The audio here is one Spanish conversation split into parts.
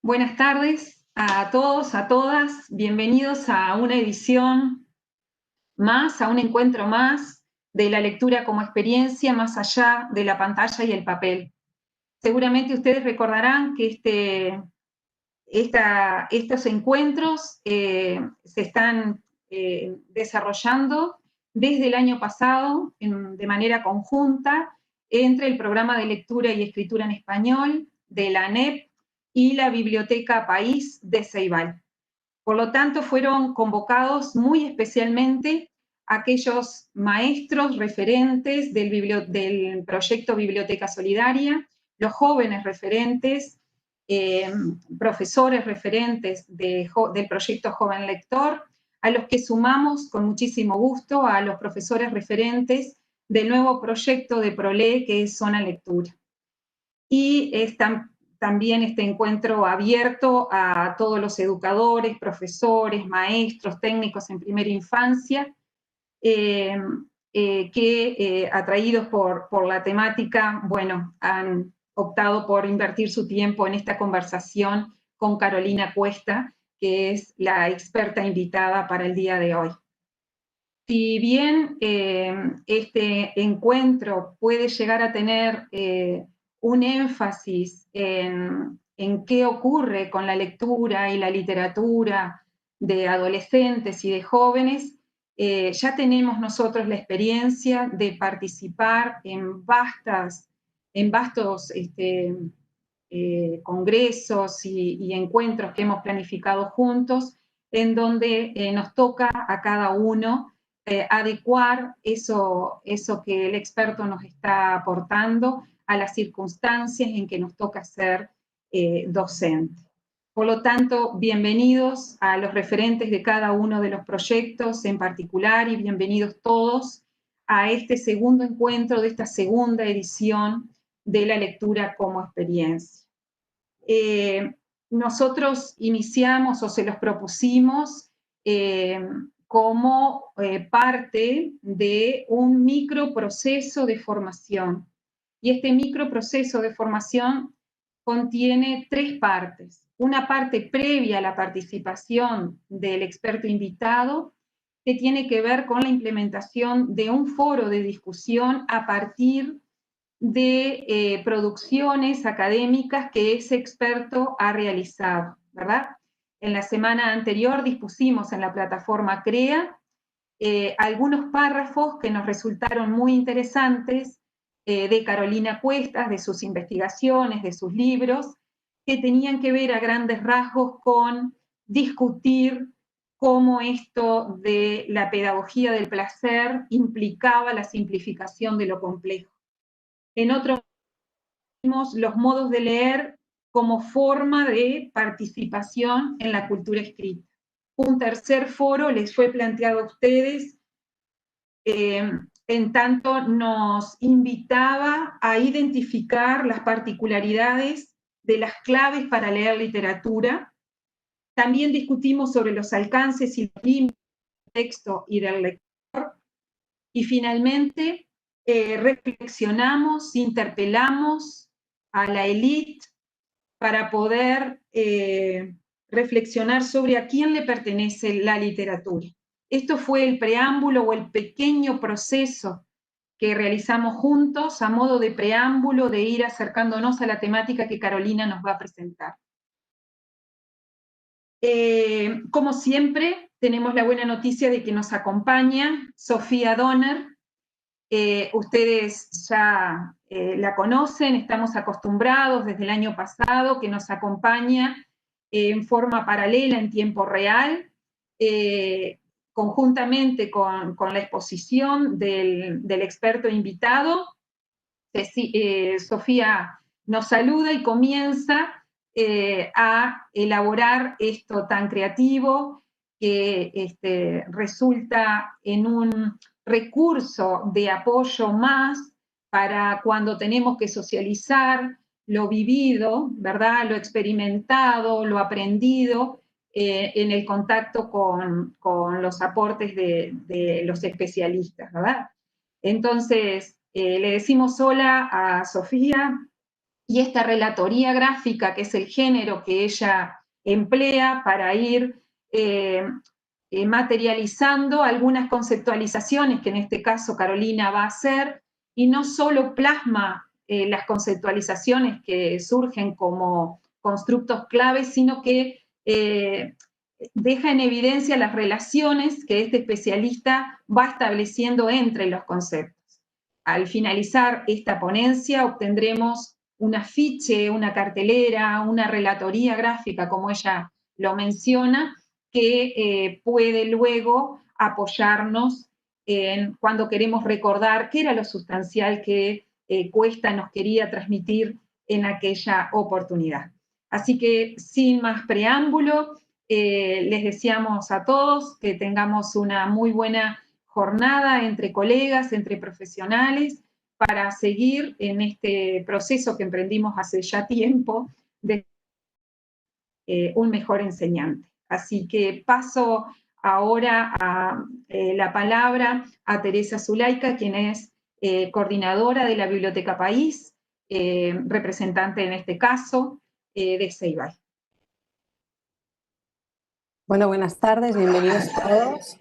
Buenas tardes a todos, a todas. Bienvenidos a una edición más, a un encuentro más de la lectura como experiencia más allá de la pantalla y el papel. Seguramente ustedes recordarán que estos encuentros se están desarrollando desde el año pasado de manera conjunta entre el programa de lectura y escritura en español de la ANEP y la Biblioteca País de Ceibal. Por lo tanto, fueron convocados muy especialmente aquellos maestros referentes del proyecto Biblioteca Solidaria, los jóvenes referentes, profesores referentes del proyecto Joven Lector, a los que sumamos con muchísimo gusto a los profesores referentes del nuevo proyecto de PROLE, que es Zona Lectura. Y también este encuentro abierto a todos los educadores, profesores, maestros, técnicos en primera infancia, que atraídos por la temática, bueno, han optado por invertir su tiempo en esta conversación con Carolina Cuesta, que es la experta invitada para el día de hoy. Si bien este encuentro puede llegar a tener un énfasis en qué ocurre con la lectura y la literatura de adolescentes y de jóvenes, ya tenemos nosotros la experiencia de participar en vastos congresos y encuentros que hemos planificado juntos, en donde nos toca a cada uno adecuar eso que el experto nos está aportando a las circunstancias en que nos toca ser docente. Por lo tanto, bienvenidos a los referentes de cada uno de los proyectos en particular y bienvenidos todos a este segundo encuentro de esta segunda edición de la lectura como experiencia. Nosotros iniciamos o se los propusimos como parte de un microproceso de formación. Y este microproceso de formación contiene tres partes. Una parte previa a la participación del experto invitado, que tiene que ver con la implementación de un foro de discusión a partir de producciones académicas que ese experto ha realizado, ¿verdad? En la semana anterior dispusimos en la plataforma CREA algunos párrafos que nos resultaron muy interesantes de Carolina Cuestas, de sus investigaciones, de sus libros, que tenían que ver a grandes rasgos con discutir cómo esto de la pedagogía del placer implicaba la simplificación de lo complejo. En otro vimos los modos de leer como forma de participación en la cultura escrita. Un tercer foro les fue planteado a ustedes, en tanto nos invitaba a identificar las particularidades de las claves para leer literatura. También discutimos sobre los alcances y límites del texto y del lector. Y finalmente reflexionamos, interpelamos a la élite para poder reflexionar sobre a quién le pertenece la literatura. Esto fue el preámbulo o el pequeño proceso que realizamos juntos a modo de preámbulo de ir acercándonos a la temática que Carolina nos va a presentar. Como siempre, tenemos la buena noticia de que nos acompaña Sofía Donner. Ustedes ya la conocen, estamos acostumbrados desde el año pasado que nos acompaña en forma paralela, en tiempo real, conjuntamente con la exposición del experto invitado. Sofía nos saluda y comienza a elaborar esto tan creativo que resulta en un recurso de apoyo más para cuando tenemos que socializar lo vivido, ¿verdad? Lo experimentado, lo aprendido en el contacto con los aportes de los especialistas, ¿verdad? Entonces, le decimos hola a Sofía. y esta relatoría gráfica, que es el género que ella emplea para ir materializando algunas conceptualizaciones que en este caso Carolina va a hacer, y no solo plasma las conceptualizaciones que surgen como constructos claves, sino que deja en evidencia las relaciones que este especialista va estableciendo entre los conceptos. Al finalizar esta ponencia obtendremos un afiche, una cartelera, una relatoría gráfica, como ella lo menciona, que puede luego apoyarnos cuando queremos recordar qué era lo sustancial que Cuesta nos quería transmitir en aquella oportunidad. Así que sin más preámbulo, les deseamos a todos que tengamos una muy buena jornada entre colegas, entre profesionales, para seguir en este proceso que emprendimos hace ya tiempo de un mejor enseñante. Así que paso ahora la palabra a Teresa Zulaika, quien es coordinadora de la Biblioteca País, representante en este caso de Ceibal. Bueno, buenas tardes, bienvenidos todos.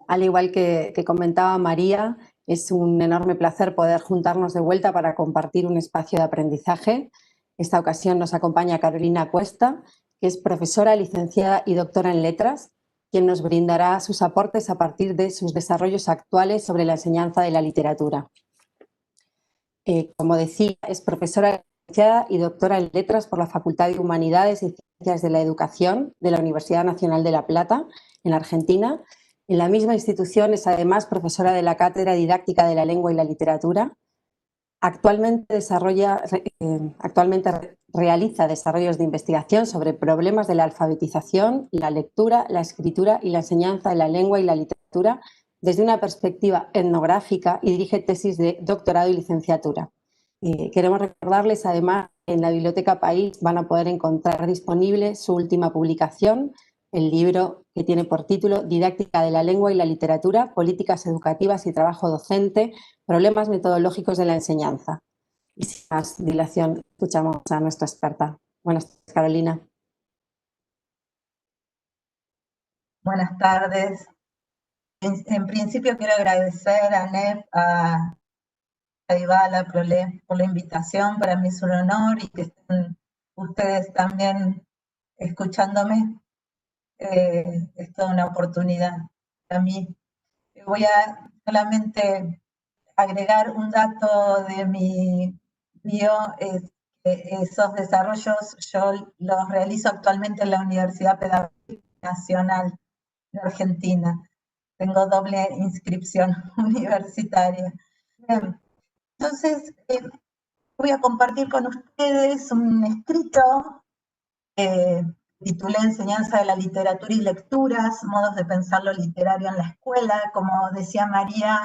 Al igual que comentaba María, es un enorme placer poder juntarnos de vuelta para compartir un espacio de aprendizaje. Esta ocasión nos acompaña Carolina Cuesta, que es profesora, licenciada y doctora en letras, quien nos brindará sus aportes a partir de sus desarrollos actuales sobre la enseñanza de la literatura. Como decía, es profesora licenciada y doctora en letras por la Facultad de Humanidades y Ciencias de la Educación de la Universidad Nacional de La Plata, en Argentina. En la misma institución es además profesora de la Cátedra Didáctica de la Lengua y la Literatura. Actualmente realiza desarrollos de investigación sobre problemas de la alfabetización, la lectura, la escritura y la enseñanza de la lengua y la literatura desde una perspectiva etnográfica y dirige tesis de doctorado y licenciatura. Queremos recordarles además que en la Biblioteca País van a poder encontrar disponible su última publicación, el libro que tiene por título Didáctica de la lengua y la literatura, políticas educativas y trabajo docente, problemas metodológicos de la enseñanza. Y sin más dilación, escuchamos a nuestra experta. Buenas tardes, Carolina. Buenas tardes. En principio quiero agradecer a NEF, a Ibala por la invitación. Para mí es un honor y que estén ustedes también escuchándome. Es toda una oportunidad para mí. Voy a solamente agregar un dato de mi bio. Esos desarrollos yo los realizo actualmente en la Universidad Pedagógica Nacional de Argentina. Tengo doble inscripción universitaria. Bien. Entonces, voy a compartir con ustedes un escrito titulé Enseñanza de la literatura y lecturas, modos de pensar lo literario en la escuela. Como decía María,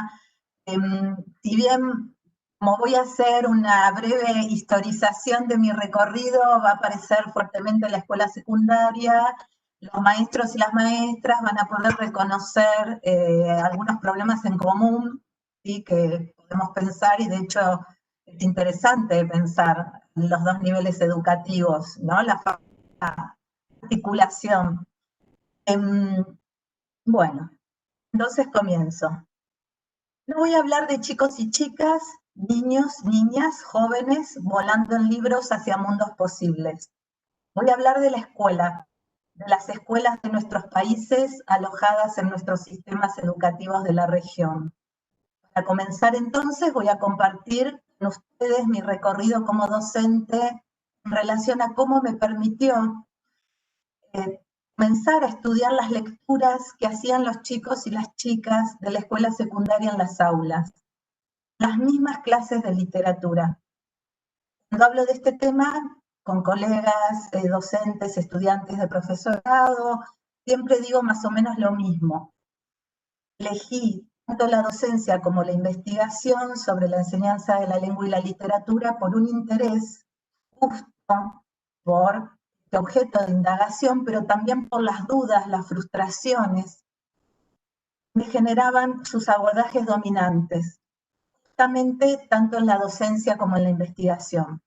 si bien como voy a hacer una breve historización de mi recorrido, va a aparecer fuertemente en la escuela secundaria, los maestros y las maestras van a poder reconocer algunos problemas en común, ¿sí?, que podemos pensar, y de hecho es interesante pensar en los dos niveles educativos, ¿no? La articulación. Bueno, entonces comienzo. No voy a hablar de chicos y chicas, niños, niñas, jóvenes, volando en libros hacia mundos posibles. Voy a hablar de la escuela, de las escuelas de nuestros países alojadas en nuestros sistemas educativos de la región. Para comenzar entonces voy a compartir con ustedes mi recorrido como docente en relación a cómo me permitió comenzar a estudiar las lecturas que hacían los chicos y las chicas de la escuela secundaria en las aulas, las mismas clases de literatura. Cuando hablo de este tema con colegas, docentes, estudiantes de profesorado, siempre digo más o menos lo mismo. Elegí tanto la docencia como la investigación sobre la enseñanza de la lengua y la literatura por un interés justo por este objeto de indagación, pero también por las dudas, las frustraciones que me generaban sus abordajes dominantes, justamente tanto en la docencia como en la investigación.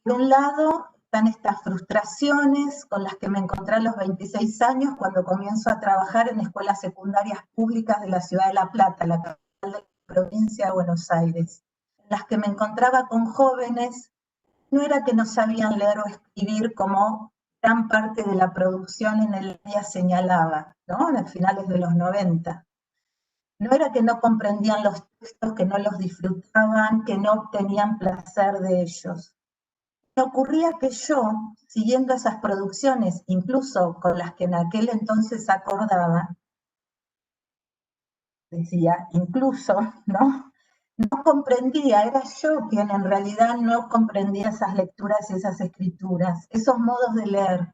Por un lado, están estas frustraciones con las que me encontré a los 26 años cuando comienzo a trabajar en escuelas secundarias públicas de la ciudad de La Plata, la capital de la provincia de Buenos Aires, en las que me encontraba con jóvenes. No era que no sabían leer o escribir como gran parte de la producción en el área señalaba, ¿no? En finales de los 90. No era que no comprendían los textos, que no los disfrutaban, que no obtenían placer de ellos. Me ocurría que yo, siguiendo esas producciones, incluso con las que en aquel entonces acordaba, decía, incluso, ¿no? No comprendía, era yo quien en realidad no comprendía esas lecturas y esas escrituras, esos modos de leer,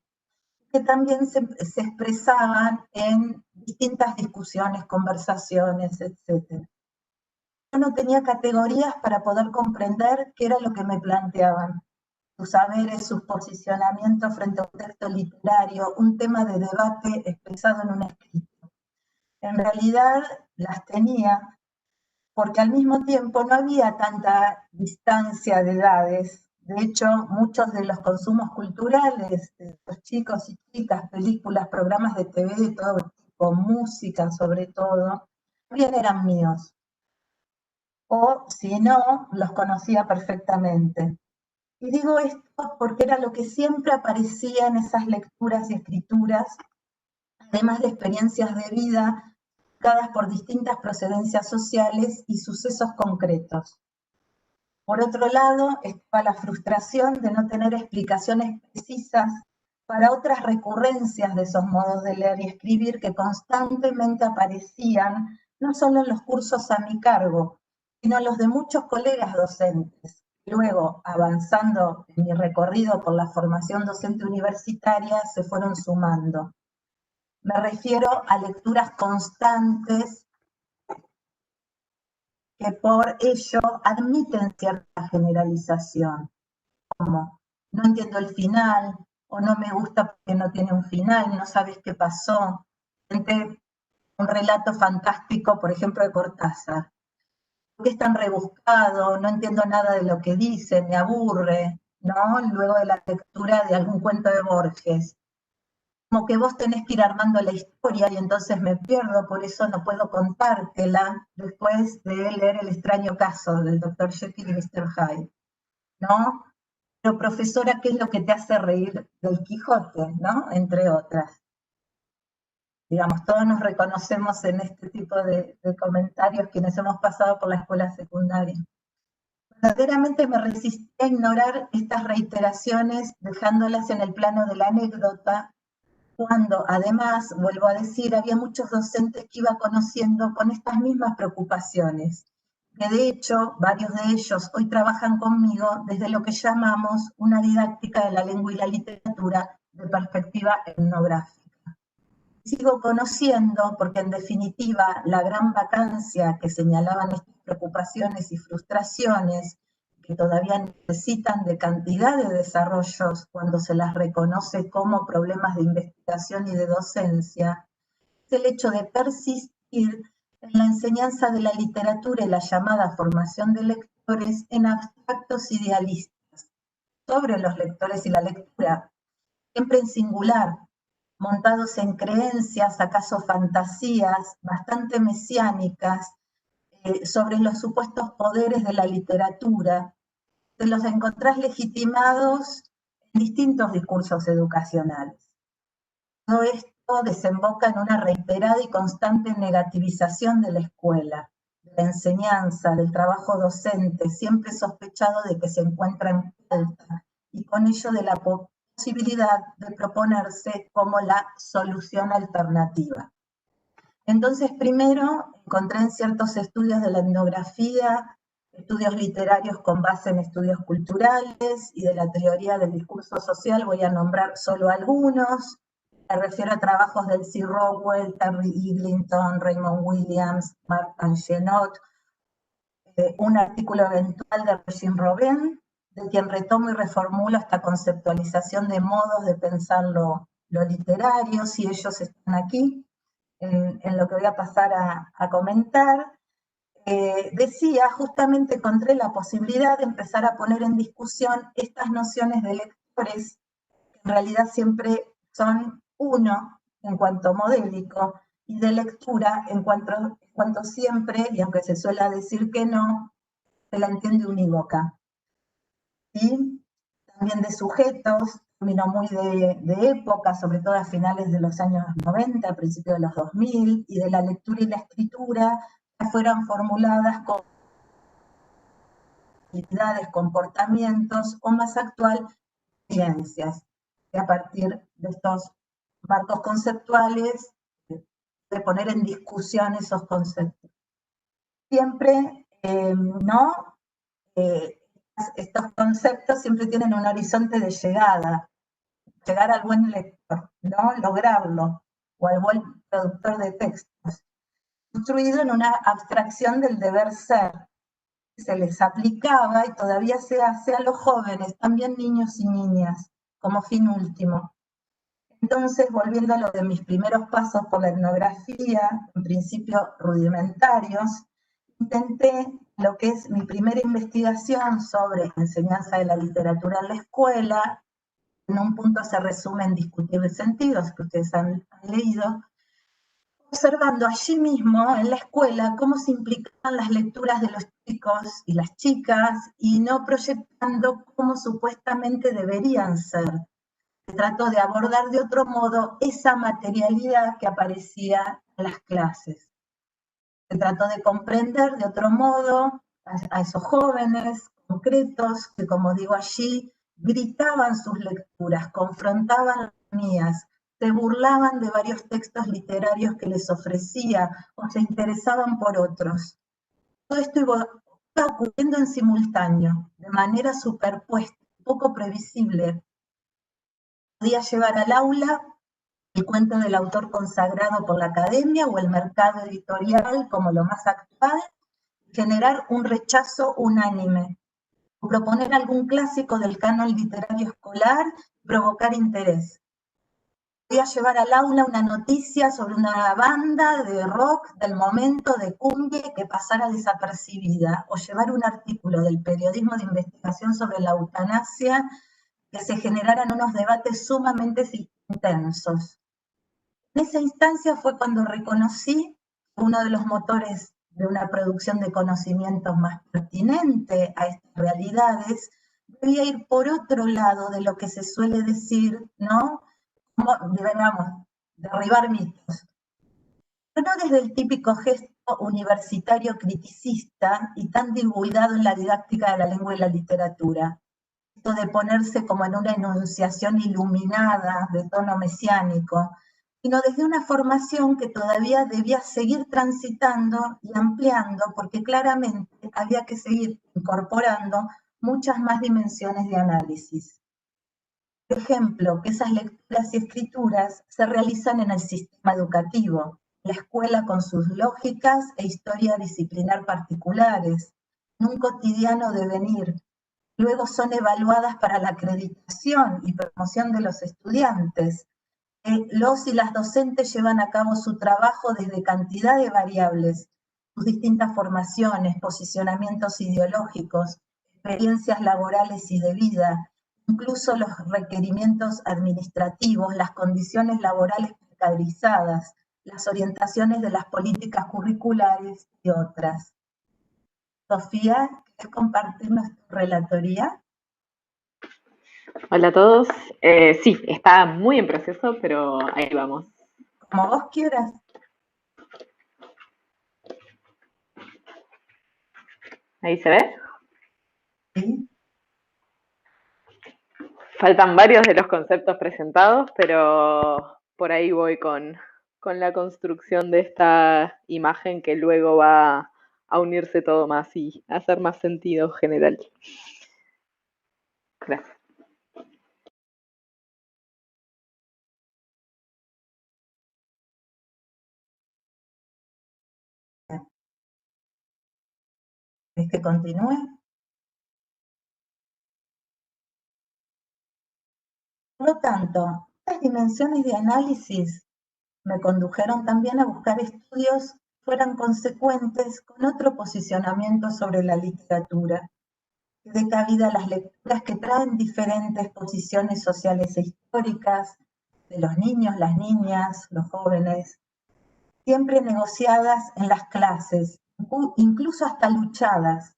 que también se expresaban en distintas discusiones, conversaciones, etc. Yo no tenía categorías para poder comprender qué era lo que me planteaban, sus saberes, sus posicionamientos frente a un texto literario, un tema de debate expresado en un escrito. En realidad las tenía porque al mismo tiempo no había tanta distancia de edades. De hecho, muchos de los consumos culturales de los chicos y chicas, películas, programas de TV de todo tipo, música sobre todo, bien eran míos. O si no, los conocía perfectamente. Y digo esto porque era lo que siempre aparecía en esas lecturas y escrituras, además de experiencias de vida marcadas por distintas procedencias sociales y sucesos concretos. Por otro lado, estaba la frustración de no tener explicaciones precisas para otras recurrencias de esos modos de leer y escribir que constantemente aparecían, no solo en los cursos a mi cargo, sino en los de muchos colegas docentes. Luego, avanzando en mi recorrido por la formación docente universitaria, se fueron sumando. Me refiero a lecturas constantes que por ello admiten cierta generalización, como no entiendo el final, o no me gusta porque no tiene un final, no sabes qué pasó. Un relato fantástico, por ejemplo, de Cortázar. ¿Por qué es tan rebuscado? No entiendo nada de lo que dice, me aburre, ¿no? Luego de la lectura de algún cuento de Borges. Como que vos tenés que ir armando la historia y entonces me pierdo, por eso no puedo contártela después de leer El extraño caso del Dr. Jekyll y Mr. Hyde, ¿no? Pero profesora, ¿qué es lo que te hace reír del Quijote, ¿no? Entre otras. Digamos, todos nos reconocemos en este tipo de comentarios quienes hemos pasado por la escuela secundaria. Verdaderamente me resistí a ignorar estas reiteraciones, dejándolas en el plano de la anécdota, cuando además, vuelvo a decir, había muchos docentes que iba conociendo con estas mismas preocupaciones, que de hecho varios de ellos hoy trabajan conmigo desde lo que llamamos una didáctica de la lengua y la literatura de perspectiva etnográfica. Sigo conociendo porque en definitiva la gran vacancia que señalaban estas preocupaciones y frustraciones que todavía necesitan de cantidad de desarrollos cuando se las reconoce como problemas de investigación y de docencia, es el hecho de persistir en la enseñanza de la literatura y la llamada formación de lectores en abstractos idealistas sobre los lectores y la lectura, siempre en singular, montados en creencias, acaso fantasías, bastante mesiánicas, sobre los supuestos poderes de la literatura, te los encontrás legitimados en distintos discursos educacionales. Todo esto desemboca en una reiterada y constante negativización de la escuela, de la enseñanza, del trabajo docente, siempre sospechado de que se encuentra en falta, y con ello de la posibilidad de proponerse como la solución alternativa. Entonces, primero encontré en ciertos estudios de la etnografía, estudios literarios con base en estudios culturales y de la teoría del discurso social, voy a nombrar solo algunos. Me refiero a trabajos del C. Rowell, Terry Eglinton, Raymond Williams, Mark Angenot, un artículo eventual de Regine Robin, de quien retomo y reformulo esta conceptualización de modos de pensar lo literario, si ellos están aquí, en lo que voy a pasar a comentar. decía, justamente encontré la posibilidad de empezar a poner en discusión estas nociones de lectores, que en realidad siempre son uno en cuanto modélico, y de lectura en cuanto siempre, y aunque se suele decir que no, se la entiende unívoca. Y también de sujetos, término muy de época, sobre todo a finales de los años 90, a principios de los 2000, y de la lectura y la escritura, ya fueran formuladas como actividades, comportamientos, o más actual, ciencias, que a partir de estos marcos conceptuales, de poner en discusión esos conceptos. Siempre, ¿no? Estos conceptos siempre tienen un horizonte de llegada, llegar al buen lector, ¿no? Lograrlo, o al buen productor de textos, construido en una abstracción del deber ser, que se les aplicaba y todavía se hace a los jóvenes, también niños y niñas, como fin último. Entonces, volviendo a lo de mis primeros pasos por la etnografía, en principio rudimentarios, intenté lo que es mi primera investigación sobre enseñanza de la literatura en la escuela. En un punto se resume en discutibles sentidos, que ustedes han leído, observando allí mismo en la escuela cómo se implicaban las lecturas de los chicos y las chicas y no proyectando cómo supuestamente deberían ser. Se trató de abordar de otro modo esa materialidad que aparecía en las clases. Se trató de comprender de otro modo a esos jóvenes concretos que, como digo allí, gritaban sus lecturas, confrontaban las mías, se burlaban de varios textos literarios que les ofrecía o se interesaban por otros. Todo esto iba ocurriendo en simultáneo, de manera superpuesta, poco previsible. Podía llevar al aula el cuento del autor consagrado por la academia o el mercado editorial como lo más actual, generar un rechazo unánime, o proponer algún clásico del canon literario escolar y provocar interés. Podía llevar al aula una noticia sobre una banda de rock del momento de cumbia que pasara desapercibida, o llevar un artículo del periodismo de investigación sobre la eutanasia que se generaran unos debates sumamente intensos. En esa instancia fue cuando reconocí que uno de los motores de una producción de conocimientos más pertinente a estas realidades debía ir por otro lado de lo que se suele decir, ¿no? Como, digamos, derribar mitos. Pero no desde el típico gesto universitario criticista y tan divulgado en la didáctica de la lengua y la literatura. Esto de ponerse como en una enunciación iluminada de tono mesiánico, sino desde una formación que todavía debía seguir transitando y ampliando, porque claramente había que seguir incorporando muchas más dimensiones de análisis. Por ejemplo, que esas lecturas y escrituras se realizan en el sistema educativo, la escuela con sus lógicas e historia disciplinar particulares, en un cotidiano devenir. Luego son evaluadas para la acreditación y promoción de los estudiantes. Los y las docentes llevan a cabo su trabajo desde cantidad de variables, sus distintas formaciones, posicionamientos ideológicos, experiencias laborales y de vida, incluso los requerimientos administrativos, las condiciones laborales precarizadas, las orientaciones de las políticas curriculares y otras. Sofía, ¿quieres compartirnos tu relatoría? Hola a todos. Sí, está muy en proceso, pero ahí vamos. Como vos quieras. ¿Ahí se ve? Sí. Faltan varios de los conceptos presentados, pero por ahí voy con la construcción de esta imagen que luego va a unirse todo más y a hacer más sentido general. Gracias. ¿Querés que continúe? Por lo tanto, estas dimensiones de análisis me condujeron también a buscar estudios fueran consecuentes con otro posicionamiento sobre la literatura, que dé cabida a las lecturas que traen diferentes posiciones sociales e históricas de los niños, las niñas, los jóvenes, siempre negociadas en las clases, incluso hasta luchadas,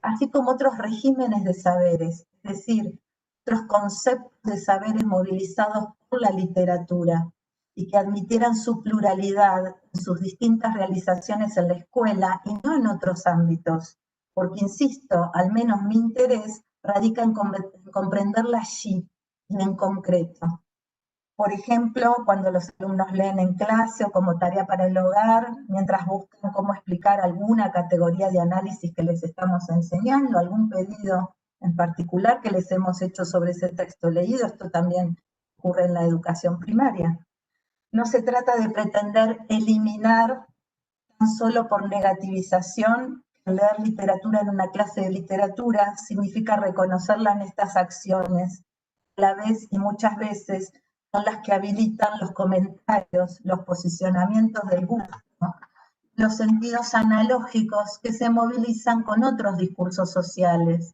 así como otros regímenes de saberes, es decir, otros conceptos de saberes movilizados por la literatura y que admitieran su pluralidad en sus distintas realizaciones en la escuela y no en otros ámbitos, porque, insisto, al menos mi interés radica en comprenderla allí y en concreto. Por ejemplo, cuando los alumnos leen en clase o como tarea para el hogar, mientras buscan cómo explicar alguna categoría de análisis que les estamos enseñando, algún pedido en particular que les hemos hecho sobre ese texto leído, esto también ocurre en la educación primaria. No se trata de pretender eliminar tan solo por negativización que leer literatura en una clase de literatura significa reconocerla en estas acciones, a la vez y muchas veces son las que habilitan los comentarios, los posicionamientos del gusto, los sentidos analógicos que se movilizan con otros discursos sociales,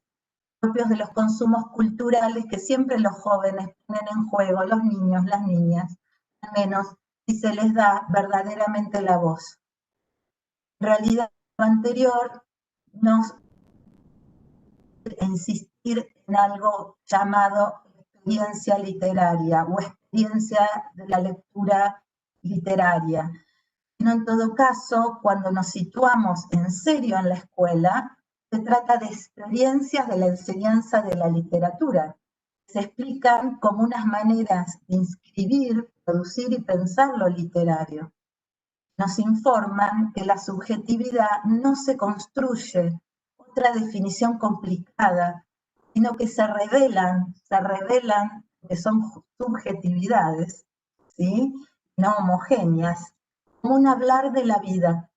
propios de los consumos culturales que siempre los jóvenes ponen en juego, los niños, las niñas, al menos si se les da verdaderamente la voz. En realidad, lo anterior nos insistir en algo llamado experiencia literaria o experiencia de la lectura literaria. Sino en todo caso, cuando nos situamos en serio en la escuela, se trata de experiencias de la enseñanza de la literatura. Se explican como unas maneras de inscribir, producir y pensar lo literario. Nos informan que la subjetividad no se construye, otra definición complicada, sino que se revelan que son subjetividades, ¿sí? No homogéneas, como un hablar de la vida,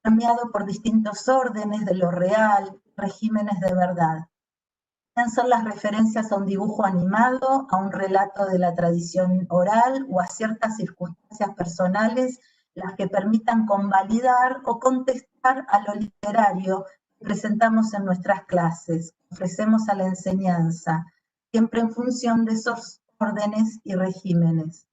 cambiado por distintos órdenes de lo real, regímenes de verdad. Pueden ser las referencias a un dibujo animado, a un relato de la tradición oral o a ciertas circunstancias personales las que permitan convalidar o contestar a lo literario que presentamos en nuestras clases, que ofrecemos a la enseñanza, siempre en función de esos órdenes y regímenes.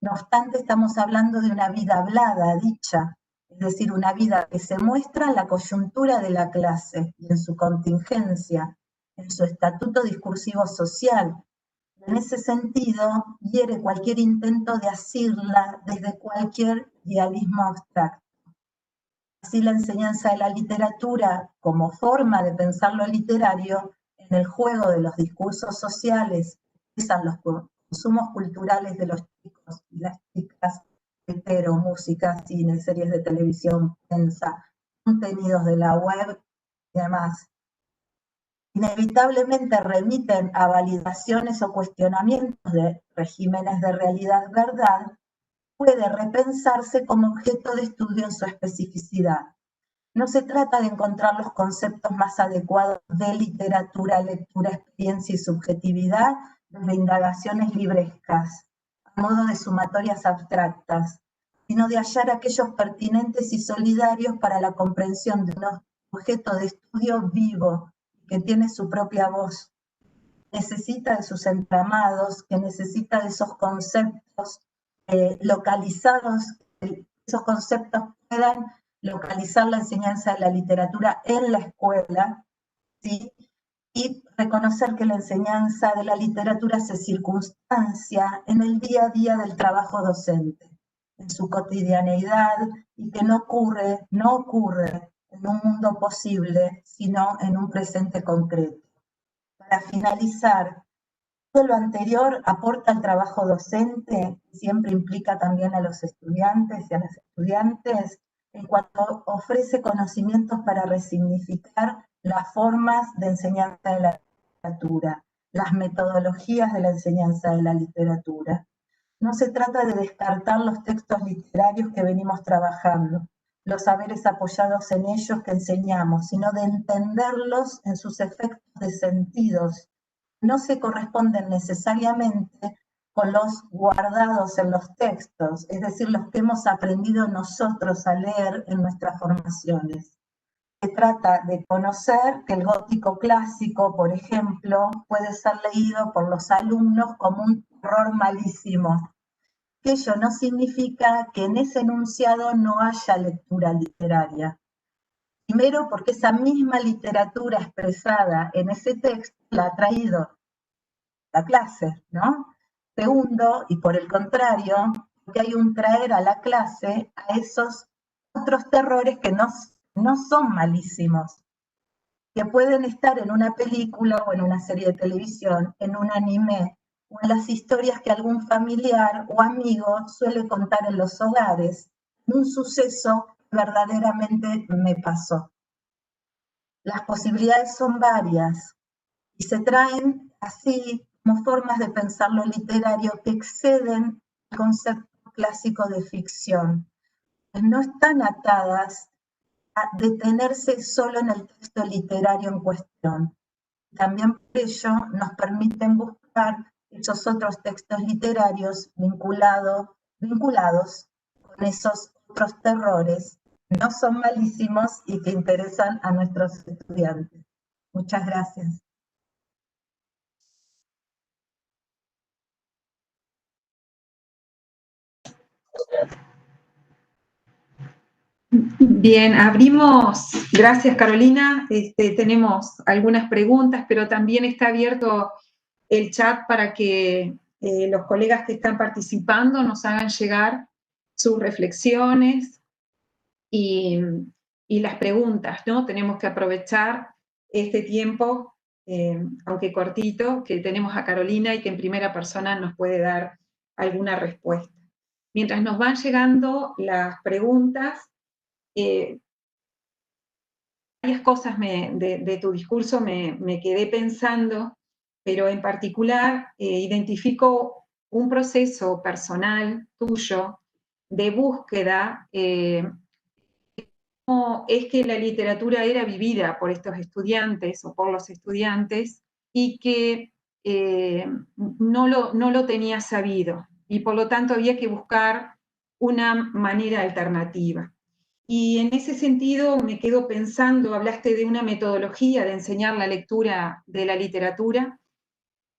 No obstante, estamos hablando de una vida hablada, dicha, es decir, una vida que se muestra en la coyuntura de la clase y en su contingencia, en su estatuto discursivo social. En ese sentido, hiere cualquier intento de asirla desde cualquier idealismo abstracto. Así, la enseñanza de la literatura como forma de pensar lo literario en el juego de los discursos sociales que expresan los consumos culturales de los chicos y las chicas, hetero, música, cine, series de televisión, prensa, contenidos de la web y demás, inevitablemente remiten a validaciones o cuestionamientos de regímenes de realidad-verdad, puede repensarse como objeto de estudio en su especificidad. No se trata de encontrar los conceptos más adecuados de literatura, lectura, experiencia y subjetividad desde indagaciones librescas, a modo de sumatorias abstractas, sino de hallar aquellos pertinentes y solidarios para la comprensión de un objeto de estudio vivo, que tiene su propia voz, necesita de sus entramados, que necesita de esos conceptos localizados, esos conceptos puedan localizar la enseñanza de la literatura en la escuela, ¿sí? Y reconocer que la enseñanza de la literatura se circunstancia en el día a día del trabajo docente, en su cotidianeidad, y que no ocurre en un mundo posible, sino en un presente concreto. Para finalizar, todo lo anterior aporta al trabajo docente, siempre implica también a los estudiantes y a las estudiantes, en cuanto ofrece conocimientos para resignificar las formas de enseñanza de la literatura, las metodologías de la enseñanza de la literatura. No se trata de descartar los textos literarios que venimos trabajando, los saberes apoyados en ellos que enseñamos, sino de entenderlos en sus efectos de sentidos. No se corresponden necesariamente con los guardados en los textos, es decir, los que hemos aprendido nosotros a leer en nuestras formaciones. Se trata de conocer que el gótico clásico, por ejemplo, puede ser leído por los alumnos como un terror malísimo. Que ello no significa que en ese enunciado no haya lectura literaria. Primero, porque esa misma literatura expresada en ese texto la ha traído la clase, ¿no? Segundo, y por el contrario, que hay un traer a la clase a esos otros terrores que no son malísimos, que pueden estar en una película o en una serie de televisión, en un anime, o en las historias que algún familiar o amigo suele contar en los hogares, un suceso que verdaderamente me pasó. Las posibilidades son varias y se traen así como formas de pensar lo literario que exceden el concepto clásico de ficción. No están atadas a detenerse solo en el texto literario en cuestión. También por ello nos permiten buscar esos otros textos literarios vinculados con esos otros terrores que no son malísimos y que interesan a nuestros estudiantes. Muchas gracias. Bien, abrimos, gracias Carolina, tenemos algunas preguntas, pero también está abierto el chat para que los colegas que están participando nos hagan llegar sus reflexiones y las preguntas, ¿no? Tenemos que aprovechar este tiempo, aunque cortito, que tenemos a Carolina y que en primera persona nos puede dar alguna respuesta. Mientras nos van llegando las preguntas, varias cosas de tu discurso me quedé pensando, pero en particular identifico un proceso personal tuyo de búsqueda, cómo es que la literatura era vivida por estos estudiantes o por los estudiantes y que no lo tenía sabido y por lo tanto había que buscar una manera alternativa. Y en ese sentido me quedo pensando, hablaste de una metodología de enseñar la lectura de la literatura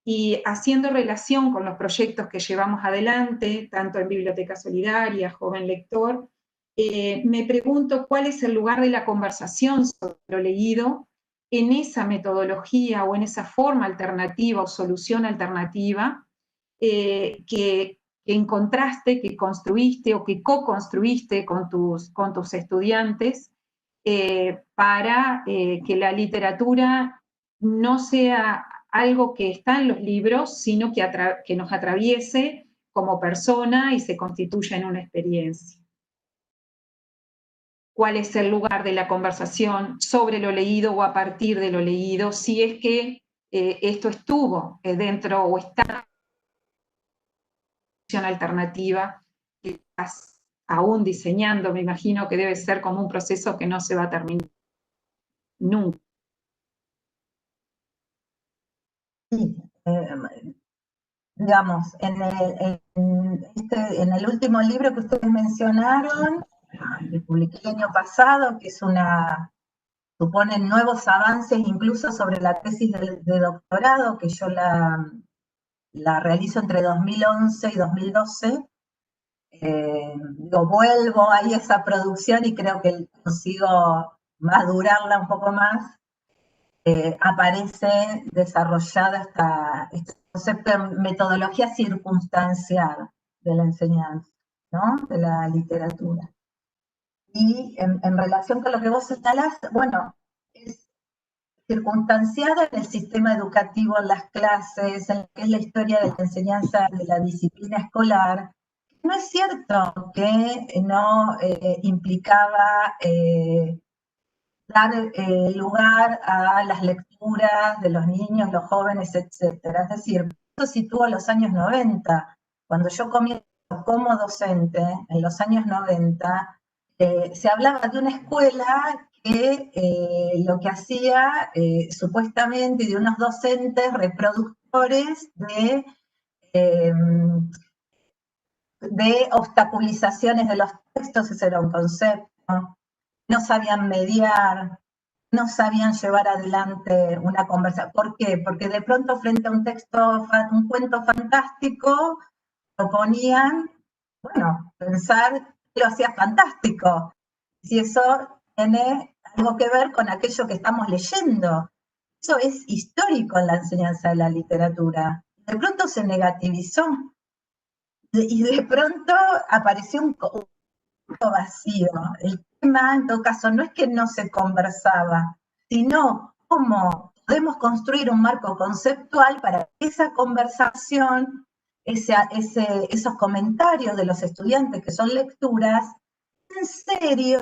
y haciendo relación con los proyectos que llevamos adelante, tanto en Biblioteca Solidaria, Joven Lector, me pregunto cuál es el lugar de la conversación sobre lo leído en esa metodología o en esa forma alternativa o solución alternativa que encontraste, que construiste o que co-construiste con tus estudiantes para que la literatura no sea algo que está en los libros, sino que nos atraviese como persona y se constituya en una experiencia. ¿Cuál es el lugar de la conversación sobre lo leído o a partir de lo leído, si es que esto estuvo dentro o está alternativa que estás aún diseñando? Me imagino que debe ser como un proceso que no se va a terminar nunca. Sí, digamos, en el último libro que ustedes mencionaron, que publiqué el año pasado, que es suponen nuevos avances incluso sobre la tesis de doctorado, que yo la realizo entre 2011 y 2012, vuelvo ahí a esa producción y creo que consigo madurarla un poco más, aparece desarrollada este concepto de metodología circunstancial de la enseñanza, ¿no? De la literatura. Y en relación con lo que vos señalás, bueno, es circunstanciada en el sistema educativo, en las clases, en lo que es la historia de la enseñanza de la disciplina escolar. No es cierto que no implicaba dar lugar a las lecturas de los niños, los jóvenes, etc. Es decir, esto sitúa los años 90. Cuando yo comienzo como docente, en los años 90, se hablaba de una escuela que lo que hacía supuestamente de unos docentes reproductores de de obstaculizaciones de los textos, ese era un concepto, no sabían mediar, no sabían llevar adelante una conversación. ¿Por qué? Porque de pronto frente a un texto, un cuento fantástico, proponían, bueno, pensar que lo hacía fantástico. Si eso tiene algo que ver con aquello que estamos leyendo. Eso es histórico en la enseñanza de la literatura. De pronto se negativizó y de pronto apareció un vacío. El tema, en todo caso, no es que no se conversaba, sino cómo podemos construir un marco conceptual para que esa conversación, esos comentarios de los estudiantes que son lecturas, en serio,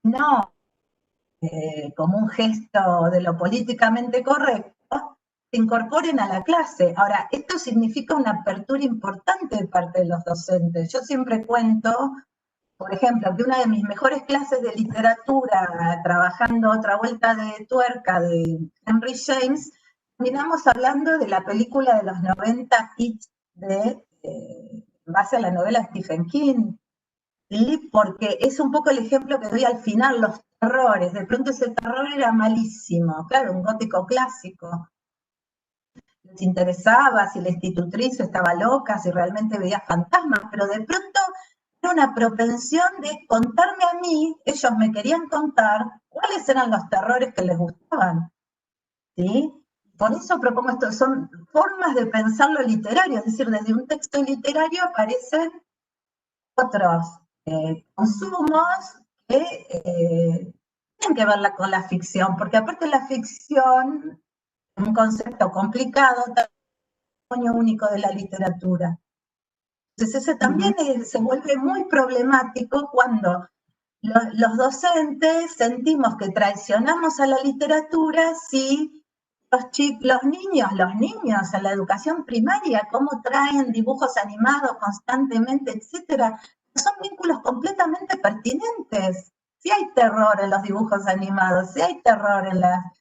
no como un gesto de lo políticamente correcto, se incorporen a la clase. Ahora, esto significa una apertura importante de parte de los docentes. Yo siempre cuento, por ejemplo, que una de mis mejores clases de literatura, trabajando otra vuelta de tuerca de Henry James, terminamos hablando de la película de los 90, It, en base a la novela de Stephen King, ¿sí? Porque es un poco el ejemplo que doy al final, los terrores. De pronto ese terror era malísimo, claro, un gótico clásico. Les interesaba si la institutriz estaba loca, si realmente veía fantasmas, pero de pronto era una propensión de contarme a mí, ellos me querían contar cuáles eran los terrores que les gustaban, ¿sí? Por eso propongo esto, son formas de pensar lo literario, es decir, desde un texto literario aparecen otros consumos que tienen que ver con la ficción, porque aparte la ficción es un concepto complicado, tamaño único de la literatura. Entonces ese también se vuelve muy problemático cuando los docentes sentimos que traicionamos a la literatura si los niños en la educación primaria, cómo traen dibujos animados constantemente, etcétera, son vínculos completamente pertinentes. Si hay terror en los dibujos animados, si hay terror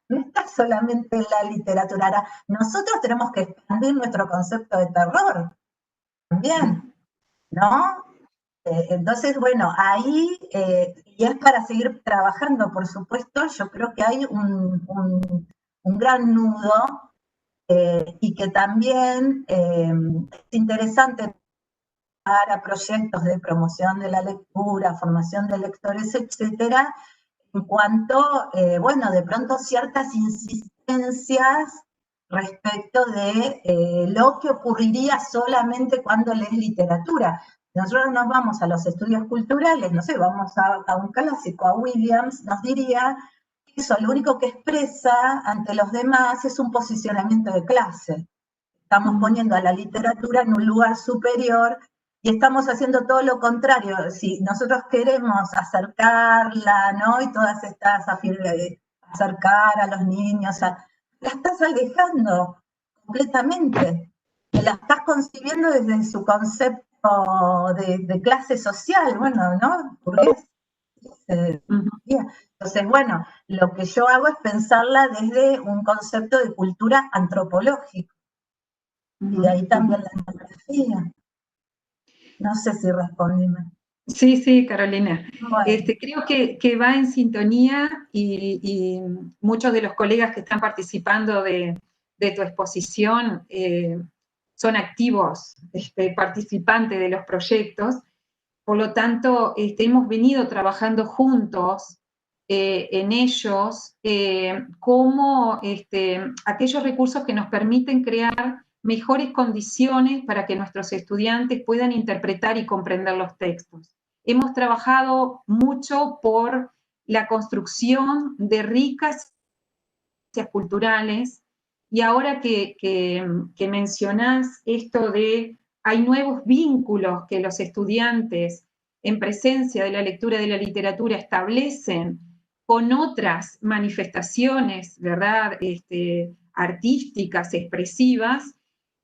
no está solamente en la literatura. Ahora, nosotros tenemos que expandir nuestro concepto de terror también, ¿no? Entonces, bueno, ahí, y es para seguir trabajando, por supuesto, yo creo que hay un gran nudo y que también es interesante para proyectos de promoción de la lectura, formación de lectores, etcétera, en cuanto, bueno, de pronto ciertas insistencias respecto de lo que ocurriría solamente cuando lees literatura. Nosotros nos vamos a los estudios culturales, no sé, vamos a un clásico, a Williams, nos diría que eso lo único que expresa ante los demás es un posicionamiento de clase. Estamos poniendo a la literatura en un lugar superior y estamos haciendo todo lo contrario. Si nosotros queremos acercarla, ¿no? Y todas estas acercar a los niños, la estás alejando completamente. La estás concibiendo desde su concepto de clase social, bueno, ¿no? Entonces, bueno, lo que yo hago es pensarla desde un concepto de cultura antropológica. Y de ahí también la etnografía. No sé si respondí. Sí, sí, Carolina. Bueno. Creo que va en sintonía y muchos de los colegas que están participando de tu exposición son activos participantes de los proyectos. Por lo tanto, hemos venido trabajando juntos en ellos como aquellos recursos que nos permiten crear mejores condiciones para que nuestros estudiantes puedan interpretar y comprender los textos. Hemos trabajado mucho por la construcción de ricas culturales y ahora que mencionás esto de hay nuevos vínculos que los estudiantes en presencia de la lectura y de la literatura establecen con otras manifestaciones, ¿verdad?, artísticas, expresivas,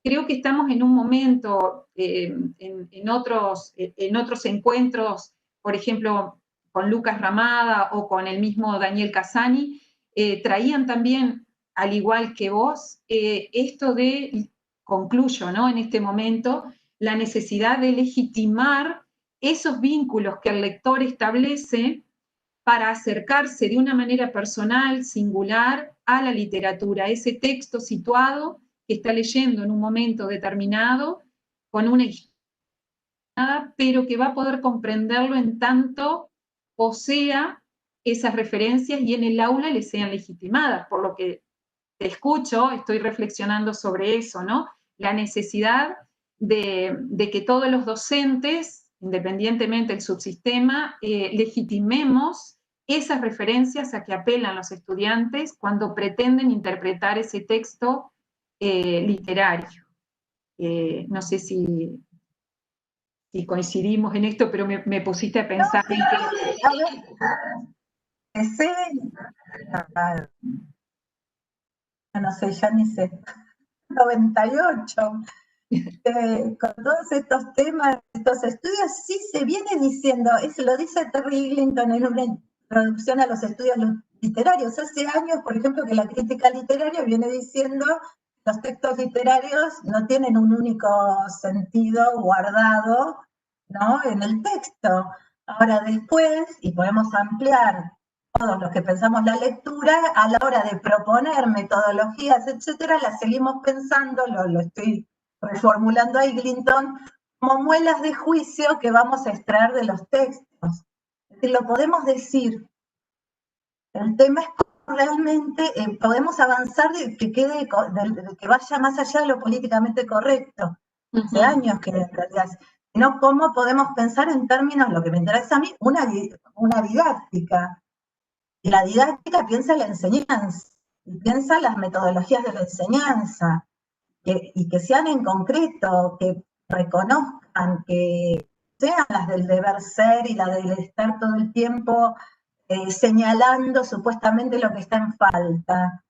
creo que estamos en un momento, en otros encuentros, por ejemplo, con Lucas Ramada o con el mismo Daniel Casani, traían también, al igual que vos, esto de concluyo, ¿no?, en este momento, la necesidad de legitimar esos vínculos que el lector establece para acercarse de una manera personal, singular, a la literatura, a ese texto situado que está leyendo en un momento determinado, con una historia, pero que va a poder comprenderlo en tanto posea esas referencias y en el aula le sean legitimadas. Por lo que te escucho, estoy reflexionando sobre eso, ¿no? La necesidad de que todos los docentes, independientemente del subsistema, legitimemos esas referencias a que apelan los estudiantes cuando pretenden interpretar ese texto literario. No sé si coincidimos en esto, pero me pusiste a pensar en que... Sí, no sé, ya ni sé, 98, con todos estos temas, estos estudios, sí se viene diciendo, lo dice Terry Eglinton en una introducción a los estudios literarios. Hace años, por ejemplo, que la crítica literaria viene diciendo que los textos literarios no tienen un único sentido guardado, ¿no?, en el texto. Ahora después, y podemos ampliar todos los que pensamos la lectura, a la hora de proponer metodologías, etcétera, las seguimos pensando, lo estoy reformulando a Eglinton, como muelas de juicio que vamos a extraer de los textos. Es decir, lo podemos decir. El tema es cómo realmente podemos avanzar de que vaya más allá de lo políticamente correcto. Hace años que en realidad, sino cómo podemos pensar en términos, lo que me interesa a mí, una didáctica. Y la didáctica piensa la enseñanza, y piensa las metodologías de la enseñanza, y que sean en concreto, que reconozcan, que sean las del deber ser y la del estar todo el tiempo señalando supuestamente lo que está en falta,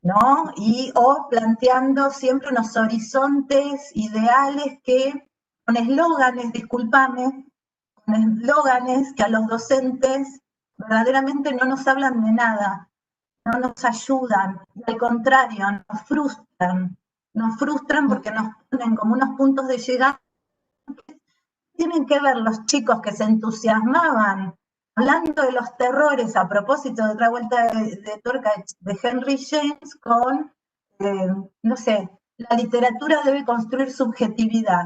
¿no? O planteando siempre unos horizontes ideales que, con eslóganes, discúlpame, con eslóganes que a los docentes verdaderamente no nos hablan de nada, no nos ayudan, al contrario, nos frustran porque nos ponen como unos puntos de llegada. Tienen que ver los chicos que se entusiasmaban hablando de los terrores a propósito de otra vuelta de tuerca de Henry James con, no sé, la literatura debe construir subjetividad.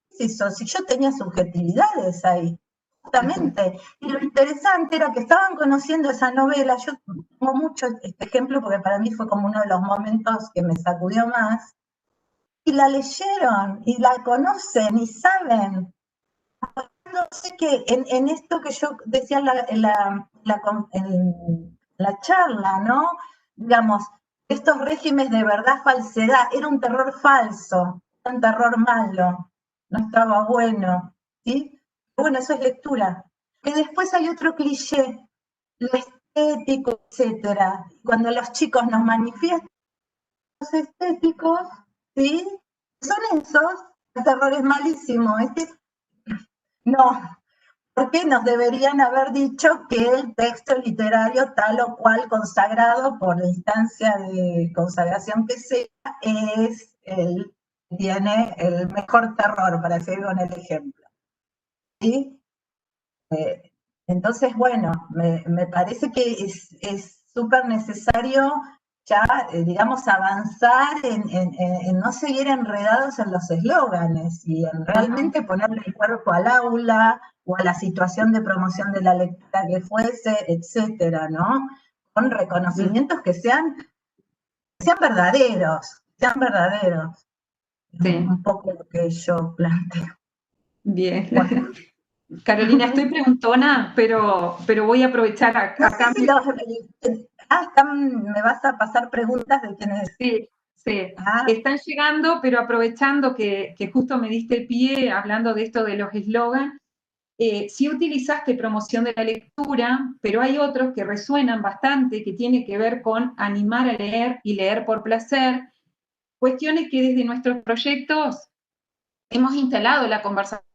Si yo tenía subjetividades ahí, justamente. Y lo interesante era que estaban conociendo esa novela. Yo tengo mucho este ejemplo porque para mí fue como uno de los momentos que me sacudió más. Y la leyeron, y la conocen, y saben. No sé que en esto que yo decía en la charla, ¿no? Digamos, estos regímenes de verdad, falsedad, era un terror falso, era un terror malo, no estaba bueno, ¿sí? Bueno, eso es lectura. Que después hay otro cliché, lo estético, etcétera. Cuando los chicos nos manifiestan los estéticos, ¿sí? Son esos, el terror es malísimo, no, porque nos deberían haber dicho que el texto literario tal o cual consagrado por la instancia de consagración que sea tiene el mejor terror, para seguir con el ejemplo. ¿Sí? Entonces, bueno, me parece que es súper necesario ya, digamos, avanzar en no seguir enredados en los eslóganes y en realmente ponerle el cuerpo al aula o a la situación de promoción de la lectura que fuese, etcétera, ¿no? Con reconocimientos que sean verdaderos, Sí. Un poco lo que yo planteo. Bien. Bueno. Carolina, estoy preguntona, pero voy a aprovechar acá. Me vas a pasar preguntas de quienes... Sí, están llegando, pero aprovechando que justo me diste el pie hablando de esto de los eslogans, sí utilizaste promoción de la lectura, pero hay otros que resuenan bastante, que tiene que ver con animar a leer y leer por placer, cuestiones que desde nuestros proyectos hemos instalado la conversación,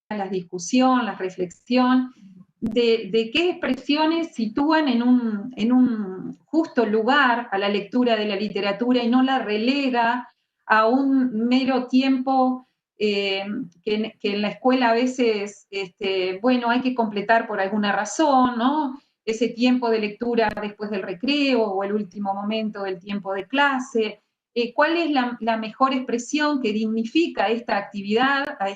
la discusión, la reflexión, de qué expresiones sitúan en un justo lugar a la lectura de la literatura y no la relega a un mero tiempo que en la escuela a veces, bueno, hay que completar por alguna razón, ¿no? Ese tiempo de lectura después del recreo o el último momento del tiempo de clase. ¿Cuál es la mejor expresión que dignifica esta actividad, a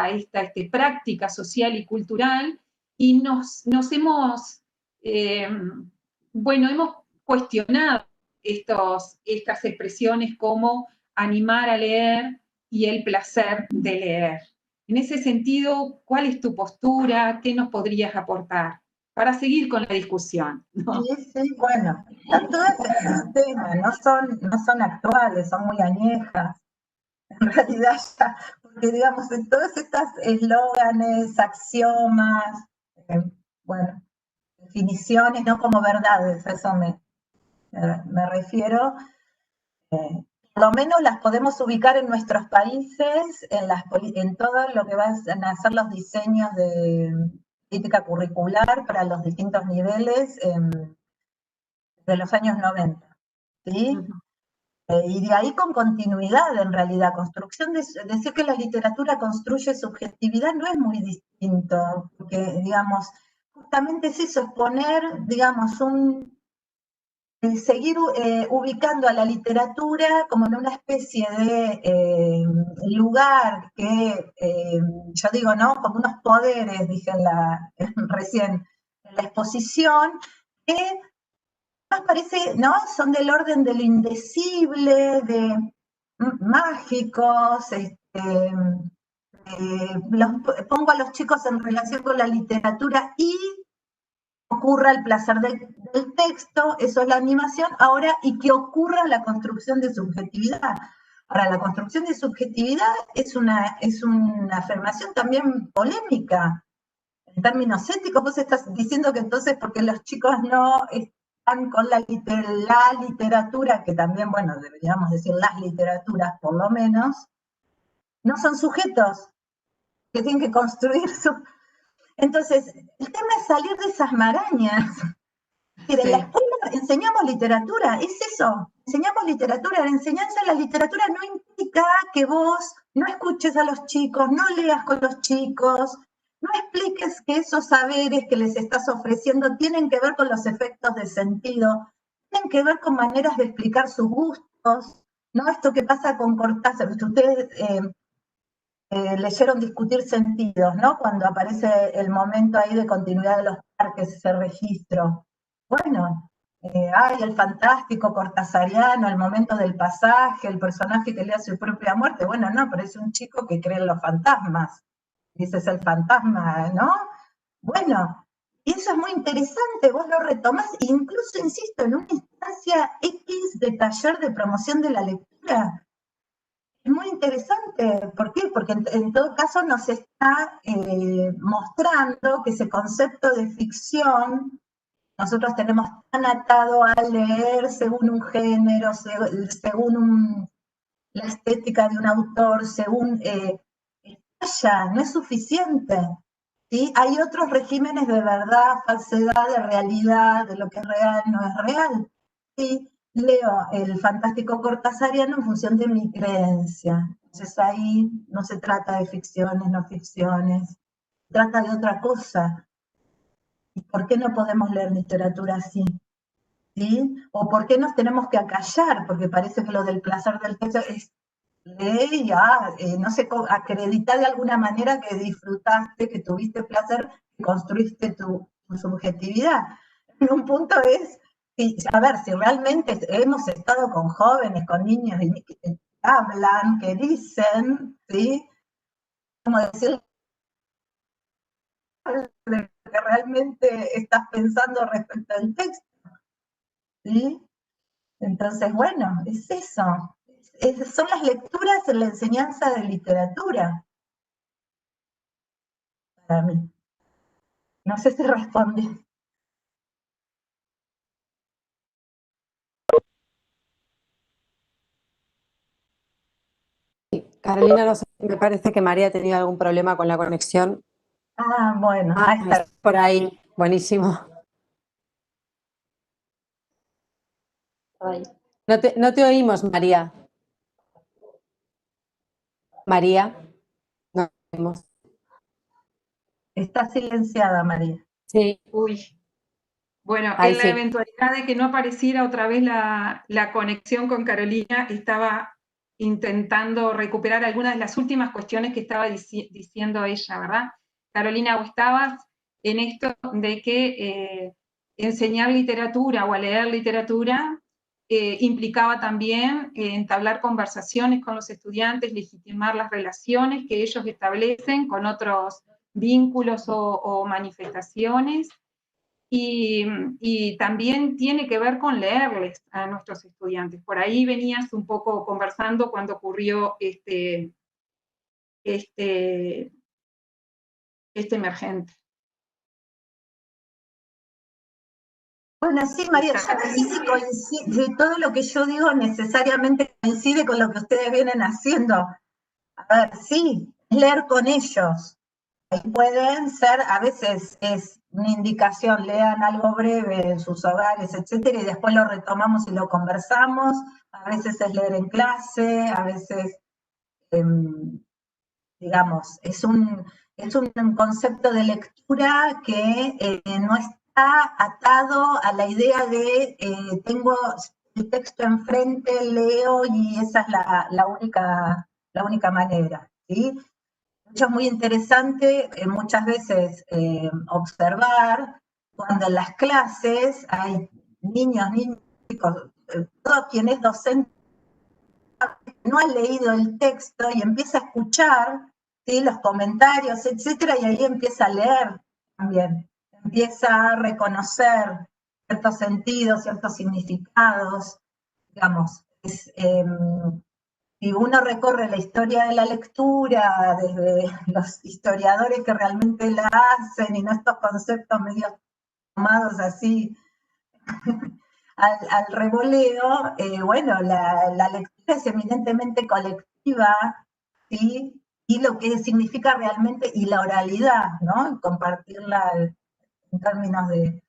esta práctica social y cultural? Y nos hemos, bueno, hemos cuestionado estas expresiones como animar a leer y el placer de leer. En ese sentido, ¿cuál es tu postura? ¿Qué nos podrías aportar? Para seguir con la discusión, ¿no? Sí, bueno, todos estos temas no son actuales, son muy añejas. En realidad ya, porque digamos, en todas estas eslóganes, axiomas, bueno, definiciones, no como verdades, a eso me refiero, por lo menos las podemos ubicar en nuestros países, en todo lo que van a ser los diseños de política curricular para los distintos niveles de los años 90, ¿sí? Y de ahí con continuidad, en realidad, decir que la literatura construye subjetividad no es muy distinto, porque, digamos, justamente es eso, es poner, digamos, seguir ubicando a la literatura como en una especie de lugar que, yo digo, ¿no? Como unos poderes, dije recién en la exposición, que más parece, ¿no? Son del orden de lo indecible, de mágicos, pongo a los chicos en relación con la literatura y ocurra el placer del texto, eso es la animación, ahora, y que ocurra la construcción de subjetividad. Ahora, la construcción de subjetividad es una afirmación también polémica. En términos éticos, vos estás diciendo que entonces, porque los chicos no están con la literatura, que también, bueno, deberíamos decir las literaturas por lo menos, no son sujetos que tienen que construir su... Entonces, el tema es salir de esas marañas. En la escuela enseñamos literatura, es eso, enseñamos literatura. La enseñanza de la literatura no implica que vos no escuches a los chicos, no leas con los chicos, no expliques que esos saberes que les estás ofreciendo tienen que ver con los efectos de sentido, tienen que ver con maneras de explicar sus gustos, ¿no? Esto que pasa con Cortázar, ustedes leyeron Discutir Sentidos, ¿no? Cuando aparece el momento ahí de continuidad de los parques, ese registro. Bueno, hay el fantástico cortázariano, el momento del pasaje, el personaje que lea su propia muerte. Bueno, no, pero es un chico que cree en los fantasmas. Dices el fantasma, ¿no? Bueno, y eso es muy interesante, vos lo retomás, incluso, insisto, en una instancia X de taller de promoción de la lectura. Es muy interesante, ¿por qué? Porque en todo caso nos está mostrando que ese concepto de ficción nosotros tenemos tan atado a leer según un género, según la estética de un autor, según no es suficiente. ¿Sí? Hay otros regímenes de verdad, falsedad, de realidad, de lo que es real, no es real. ¿Sí? Leo el fantástico cortázariano en función de mi creencia. Entonces ahí no se trata de ficciones, no ficciones, se trata de otra cosa. ¿Y por qué no podemos leer literatura así? ¿Sí? ¿O por qué nos tenemos que acallar? Porque parece que lo del placer del texto es leer y no sé, acreditar de alguna manera que disfrutaste, que tuviste placer, que construiste tu subjetividad. En un punto es, a ver, si realmente hemos estado con jóvenes, con niños que hablan, que dicen, ¿sí? Como decir de que realmente estás pensando respecto al texto, ¿sí? Entonces, bueno, es eso. Son las lecturas en la enseñanza de literatura, para mí. No sé si responde. Carolina, no sé, me parece que María ha tenido algún problema con la conexión. Ah, bueno, ahí está. Por ahí, buenísimo. No te oímos, María. María, no vemos. Está silenciada, María. Sí. Uy. Bueno, Ahí en la sí. eventualidad de que no apareciera otra vez la conexión con Carolina, estaba intentando recuperar algunas de las últimas cuestiones que estaba diciendo ella, ¿verdad? Carolina, vos estabas en esto de que enseñar literatura o a leer literatura implicaba también entablar conversaciones con los estudiantes, legitimar las relaciones que ellos establecen con otros vínculos o manifestaciones. Y también tiene que ver con leerles a nuestros estudiantes. Por ahí venías un poco conversando cuando ocurrió este emergente. Bueno, sí, María, sí, todo lo que yo digo necesariamente coincide con lo que ustedes vienen haciendo. A ver, sí, leer con ellos. Ahí pueden ser, a veces es una indicación, lean algo breve en sus hogares, etcétera, y después lo retomamos y lo conversamos. A veces es leer en clase, a veces, digamos, es un concepto de lectura que no está atado a la idea de tengo el texto enfrente, leo y esa es la única manera, ¿sí? Es muy interesante muchas veces observar cuando en las clases hay niños, chicos, todo quien es docente no ha leído el texto y empieza a escuchar, ¿sí?, los comentarios, etcétera, y ahí empieza a leer también, empieza a reconocer ciertos sentidos, ciertos significados, digamos. Si uno recorre la historia de la lectura, desde los historiadores que realmente la hacen y no estos conceptos medio tomados así al revoleo, bueno, la lectura es eminentemente colectiva, ¿sí? Y lo que significa realmente, y la oralidad, ¿no? Compartirla en términos de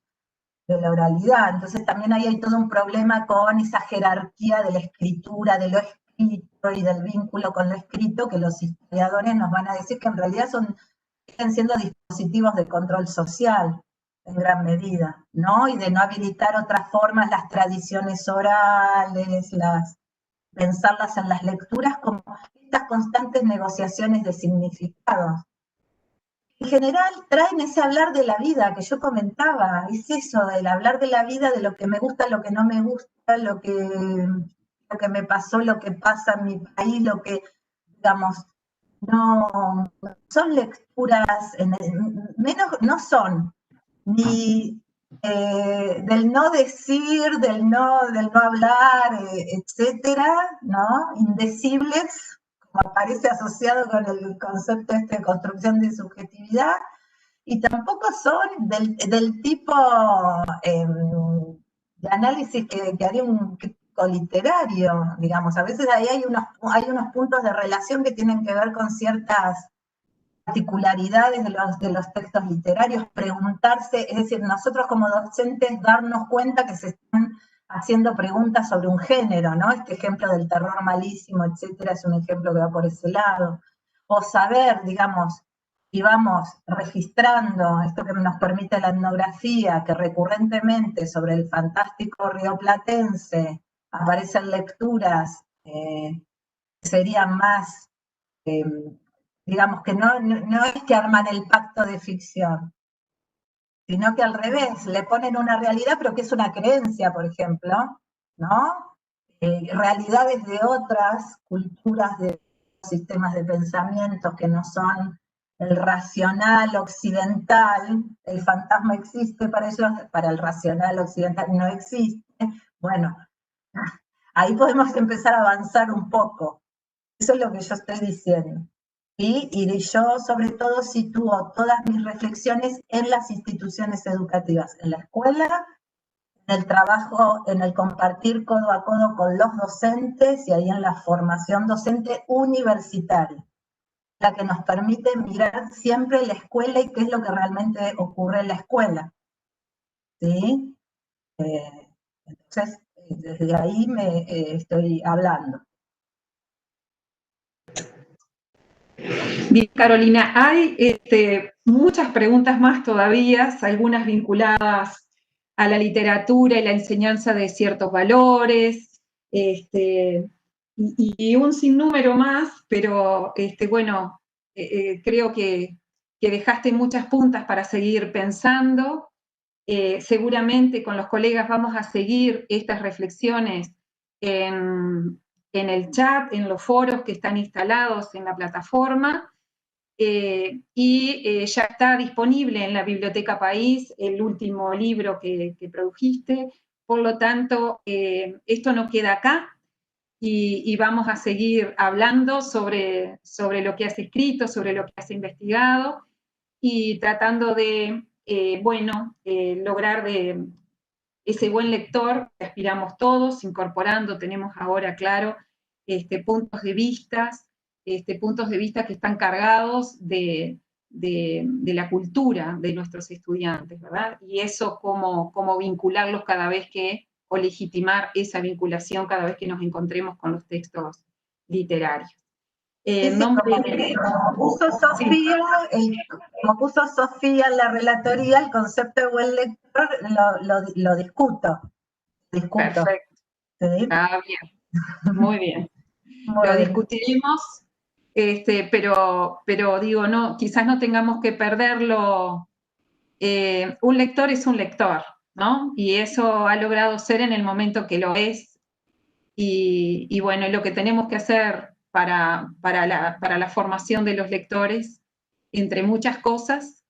la oralidad. Entonces también ahí hay todo un problema con esa jerarquía de la escritura, de lo escrito y del vínculo con lo escrito, que los historiadores nos van a decir que en realidad siguen siendo dispositivos de control social en gran medida, ¿no? Y de no habilitar otras formas, las tradiciones orales, pensarlas en las lecturas como estas constantes negociaciones de significados. En general traen ese hablar de la vida que yo comentaba, es eso, del hablar de la vida, de lo que me gusta, lo que no me gusta, lo que me pasó, lo que pasa en mi país, lo que, digamos, no son lecturas, menos no son, ni del no decir, del no hablar, etcétera, ¿no? Indecibles, como aparece asociado con el concepto de construcción de subjetividad, y tampoco son del tipo de análisis que haría un crítico literario, digamos. A veces ahí hay unos puntos de relación que tienen que ver con ciertas particularidades de los textos literarios, preguntarse, es decir, nosotros como docentes darnos cuenta que se están haciendo preguntas sobre un género, ¿no? Este ejemplo del terror malísimo, etcétera, es un ejemplo que va por ese lado. O saber, digamos, y vamos registrando esto que nos permite la etnografía, que recurrentemente sobre el fantástico rioplatense aparecen lecturas que serían más digamos que no es que arman el pacto de ficción, sino que al revés, le ponen una realidad, pero que es una creencia, por ejemplo, ¿no? Realidades de otras culturas, de sistemas de pensamiento que no son el racional occidental, el fantasma existe para ellos, para el racional occidental no existe. Bueno, ahí podemos empezar a avanzar un poco. Eso es lo que yo estoy diciendo. Y yo sobre todo sitúo todas mis reflexiones en las instituciones educativas, en la escuela, en el trabajo, en el compartir codo a codo con los docentes y ahí en la formación docente universitaria, la que nos permite mirar siempre la escuela y qué es lo que realmente ocurre en la escuela. ¿Sí? Entonces, desde ahí me estoy hablando. Bien, Carolina, hay muchas preguntas más todavía, algunas vinculadas a la literatura y la enseñanza de ciertos valores, y un sinnúmero más, pero bueno, creo que dejaste muchas puntas para seguir pensando. Seguramente con los colegas vamos a seguir estas reflexiones en el chat, en los foros que están instalados en la plataforma. Ya está disponible en la Biblioteca País el último libro que produjiste, por lo tanto, esto no queda acá y vamos a seguir hablando sobre lo que has escrito, sobre lo que has investigado y tratando de, lograr de ese buen lector que aspiramos todos, incorporando, tenemos ahora, claro, puntos de vista que están cargados de la cultura de nuestros estudiantes, ¿verdad? Y eso cómo vincularlos cada vez que, o legitimar esa vinculación cada vez que nos encontremos con los textos literarios. Sí, como puso Sofía, como puso Sofía en la relatoría, el concepto de buen lector lo discuto. Perfecto. ¿Sí? Está bien, muy bien. Lo Bueno. discutiremos, pero digo, no, quizás no tengamos que perderlo. Un lector es un lector, ¿no? Y eso ha logrado ser en el momento que lo es. Y bueno, lo que tenemos que hacer para la formación de los lectores, entre muchas cosas,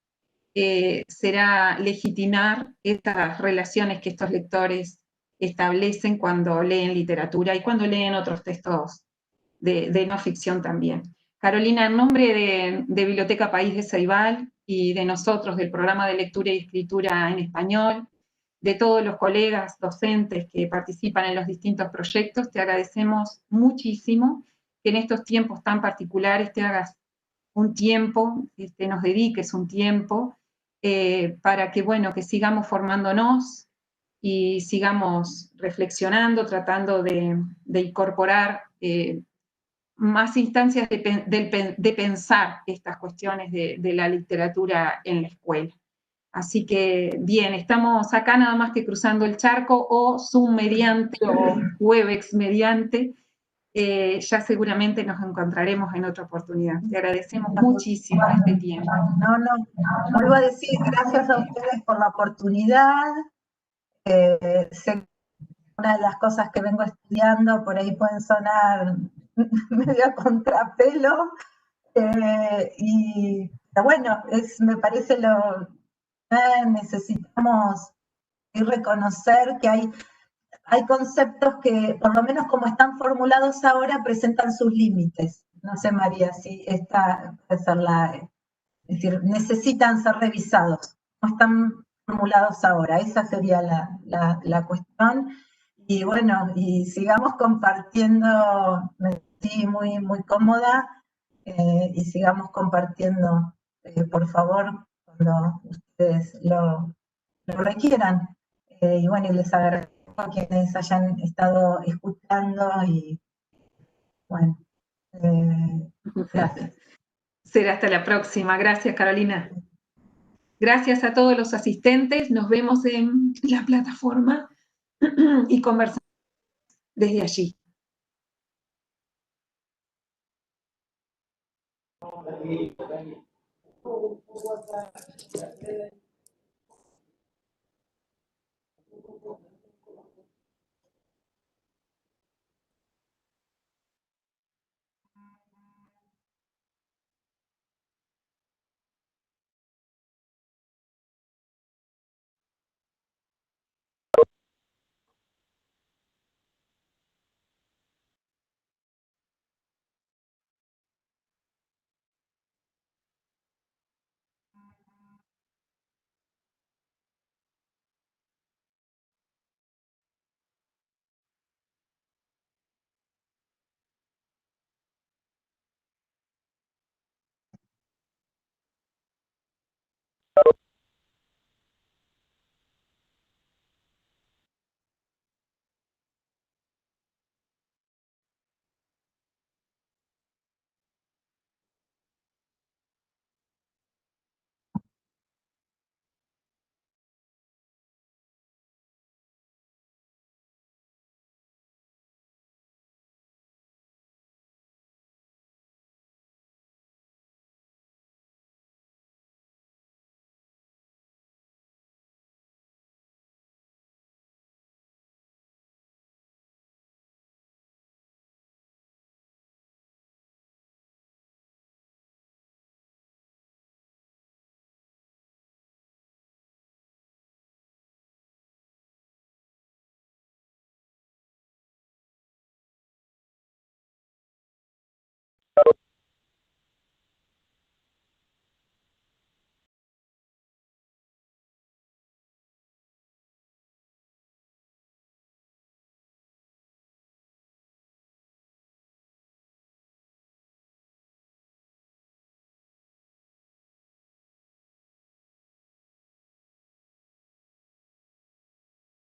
será legitimar estas relaciones que estos lectores establecen cuando leen literatura y cuando leen otros textos de no ficción también. Carolina, en nombre de Biblioteca País de Ceibal y de nosotros, del programa de lectura y escritura en español, de todos los colegas docentes que participan en los distintos proyectos, te agradecemos muchísimo que en estos tiempos tan particulares te hagas un tiempo, nos dediques un tiempo para que, bueno, que sigamos formándonos y sigamos reflexionando, tratando de incorporar más instancias de pensar estas cuestiones de la literatura en la escuela. Así que, bien, estamos acá nada más que cruzando el charco o Zoom mediante o Webex mediante. Ya seguramente nos encontraremos en otra oportunidad. Te agradecemos muchísimo este tiempo. No, vuelvo a decir gracias a ustedes por la oportunidad. Sé que una de las cosas que vengo estudiando por ahí pueden sonar medio a contrapelo, pero bueno, me parece necesitamos reconocer que hay conceptos que, por lo menos como están formulados ahora, presentan sus límites. No sé, María, si esta puede ser es decir, necesitan ser revisados, no están formulados ahora, esa sería la cuestión. Y bueno, y sigamos compartiendo, me sentí muy cómoda, y sigamos compartiendo, por favor, cuando ustedes lo requieran. Y bueno, y les agradezco a quienes hayan estado escuchando y bueno, gracias. Será hasta la próxima. Gracias, Carolina. Gracias a todos los asistentes. Nos vemos en la plataforma y conversamos desde allí.